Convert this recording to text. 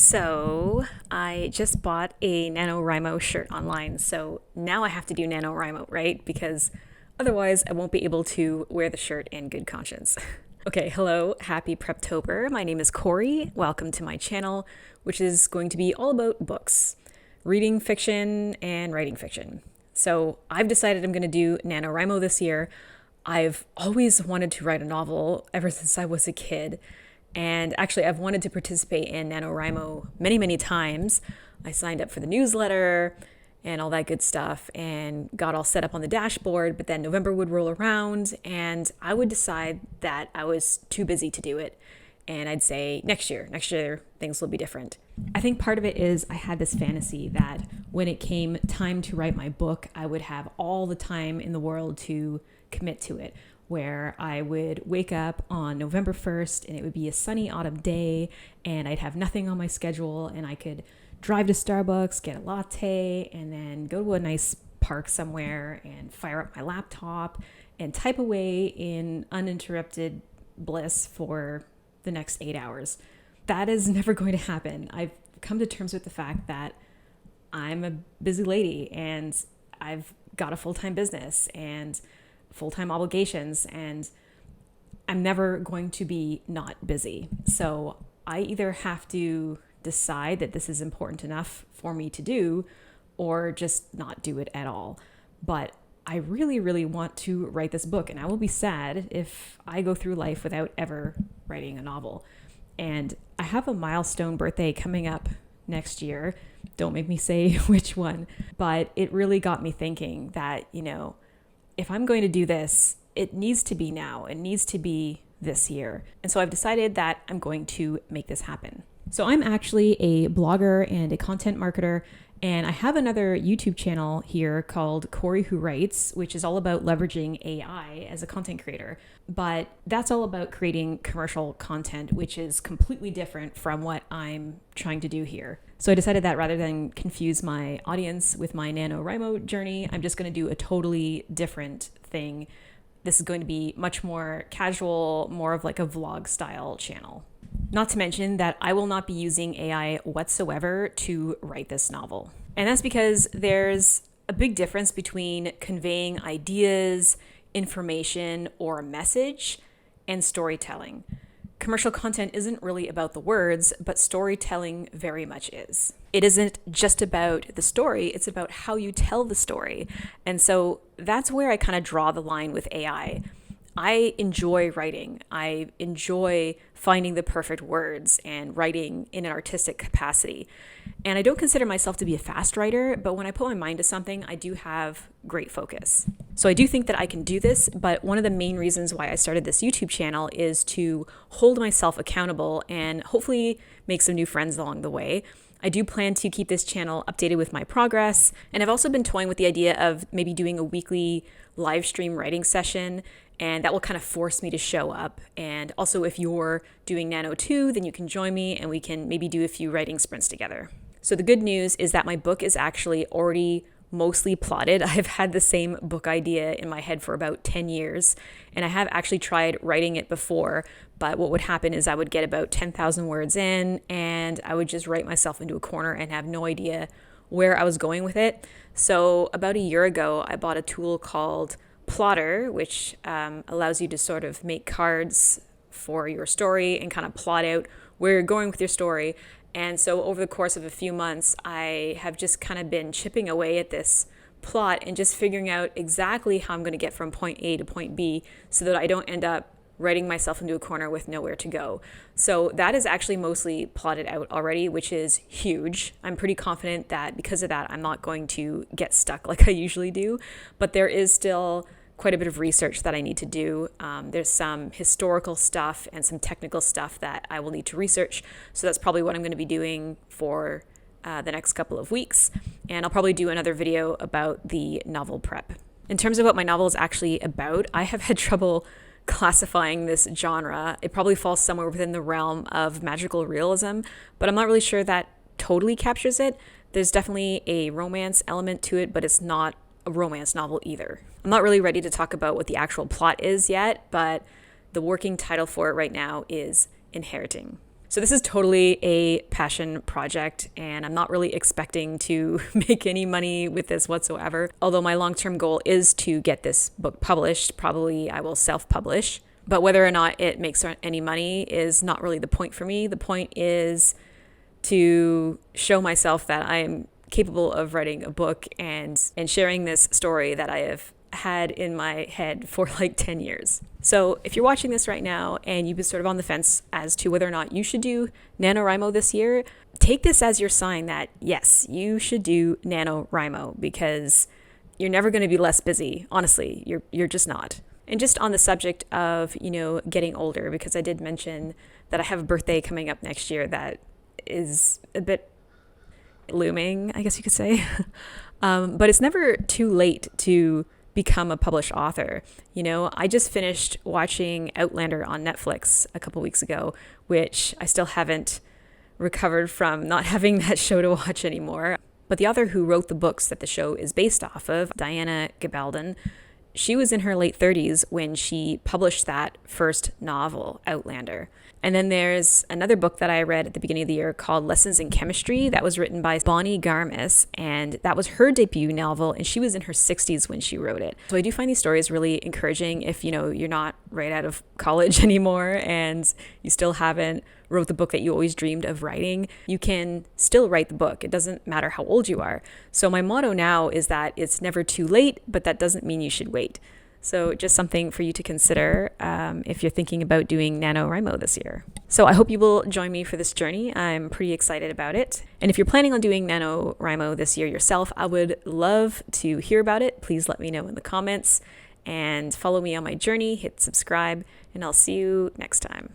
So I just bought a NaNoWriMo shirt online, so now I have to do NaNoWriMo, right? Because otherwise I won't be able to wear the shirt in good conscience. Okay, hello, happy Preptober. My name is Corey. Welcome to my channel, which is going to be all about books, reading fiction and writing fiction. So I've decided I'm going to do NaNoWriMo this year. I've always wanted to write a novel ever since I was a kid. And actually, I've wanted to participate in NaNoWriMo many, many times. I signed up for the newsletter and all that good stuff and got all set up on the dashboard. But then November would roll around and I would decide that I was too busy to do it. And I'd say next year things will be different. I think part of it is I had this fantasy that when it came time to write my book, I would have all the time in the world to commit to it, where I would wake up on November 1st and it would be a sunny autumn day and I'd have nothing on my schedule and I could drive to Starbucks, get a latte, and then go to a nice park somewhere and fire up my laptop and type away in uninterrupted bliss for the next 8 hours. That is never going to happen. I've come to terms with the fact that I'm a busy lady and I've got a full-time business and full-time obligations, and I'm never going to be not busy. So I either have to decide that this is important enough for me to do or just not do it at all. But I really, really want to write this book, and I will be sad if I go through life without ever writing a novel. And I have a milestone birthday coming up next year. Don't make me say which one, but it really got me thinking that, if I'm going to do this, it needs to be now. It needs to be this year. And so I've decided that I'm going to make this happen. So I'm actually a blogger and a content marketer, and I have another YouTube channel here called Corey Who Writes, which is all about leveraging AI as a content creator. But that's all about creating commercial content, which is completely different from what I'm trying to do here. So I decided that rather than confuse my audience with my NaNoWriMo journey, I'm just going to do a totally different thing. This is going to be much more casual, more of like a vlog style channel. Not to mention that I will not be using AI whatsoever to write this novel. And that's because there's a big difference between conveying ideas, information, or a message and storytelling. Commercial content isn't really about the words, but storytelling very much is. It isn't just about the story, it's about how you tell the story. And so that's where I kind of draw the line with AI. I enjoy writing. I enjoy finding the perfect words and writing in an artistic capacity. And I don't consider myself to be a fast writer, but when I put my mind to something, I do have great focus. So I do think that I can do this, but one of the main reasons why I started this YouTube channel is to hold myself accountable and hopefully make some new friends along the way. I do plan to keep this channel updated with my progress, and I've also been toying with the idea of maybe doing a weekly live stream writing session, and that will kind of force me to show up. And also, if you're doing Nano too, then you can join me and we can maybe do a few writing sprints together. So the good news is that my book is actually already mostly plotted. I've had the same book idea in my head for about 10 years, and I have actually tried writing it before, but what would happen is I would get about 10,000 words in and I would just write myself into a corner and have no idea where I was going with it. So about a year ago, I bought a tool called Plotter, which allows you to sort of make cards for your story and kind of plot out where you're going with your story. And so over the course of a few months, I have just kind of been chipping away at this plot and just figuring out exactly how I'm going to get from point A to point B so that I don't end up writing myself into a corner with nowhere to go. So that is actually mostly plotted out already, which is huge. I'm pretty confident that because of that, I'm not going to get stuck like I usually do, but there is still quite a bit of research that I need to do. There's some historical stuff and some technical stuff that I will need to research. So that's probably what I'm going to be doing for the next couple of weeks. And I'll probably do another video about the novel prep. In terms of what my novel is actually about, I have had trouble classifying this genre. It probably falls somewhere within the realm of magical realism, but I'm not really sure that totally captures it. There's definitely a romance element to it, but it's not a romance novel either. I'm not really ready to talk about what the actual plot is yet, but the working title for it right now is Inheriting. So this is totally a passion project, and I'm not really expecting to make any money with this whatsoever. Although my long-term goal is to get this book published. Probably I will self-publish. But whether or not it makes any money is not really the point for me. The point is to show myself that I am capable of writing a book and sharing this story that I have had in my head for like 10 years. So if you're watching this right now and you've been sort of on the fence as to whether or not you should do NaNoWriMo this year, take this as your sign that yes, you should do NaNoWriMo, because you're never going to be less busy. Honestly, you're just not. And just on the subject of, getting older, because I did mention that I have a birthday coming up next year that is a bit looming, I guess you could say. But it's never too late to become a published author. I just finished watching Outlander on Netflix a couple weeks ago, which I still haven't recovered from not having that show to watch anymore. But the author who wrote the books that the show is based off of, Diana Gabaldon, she was in her late 30s when she published that first novel, Outlander. And then there's another book that I read at the beginning of the year called Lessons in Chemistry that was written by Bonnie Garmis, and that was her debut novel, and she was in her 60s when she wrote it. So I do find these stories really encouraging if, you're not right out of college anymore and you still haven't wrote the book that you always dreamed of writing. You can still write the book. It doesn't matter how old you are. So my motto now is that it's never too late, but that doesn't mean you should wait. So just something for you to consider if you're thinking about doing NaNoWriMo this year. So I hope you will join me for this journey. I'm pretty excited about it. And if you're planning on doing NaNoWriMo this year yourself, I would love to hear about it. Please let me know in the comments and follow me on my journey, hit subscribe, and I'll see you next time.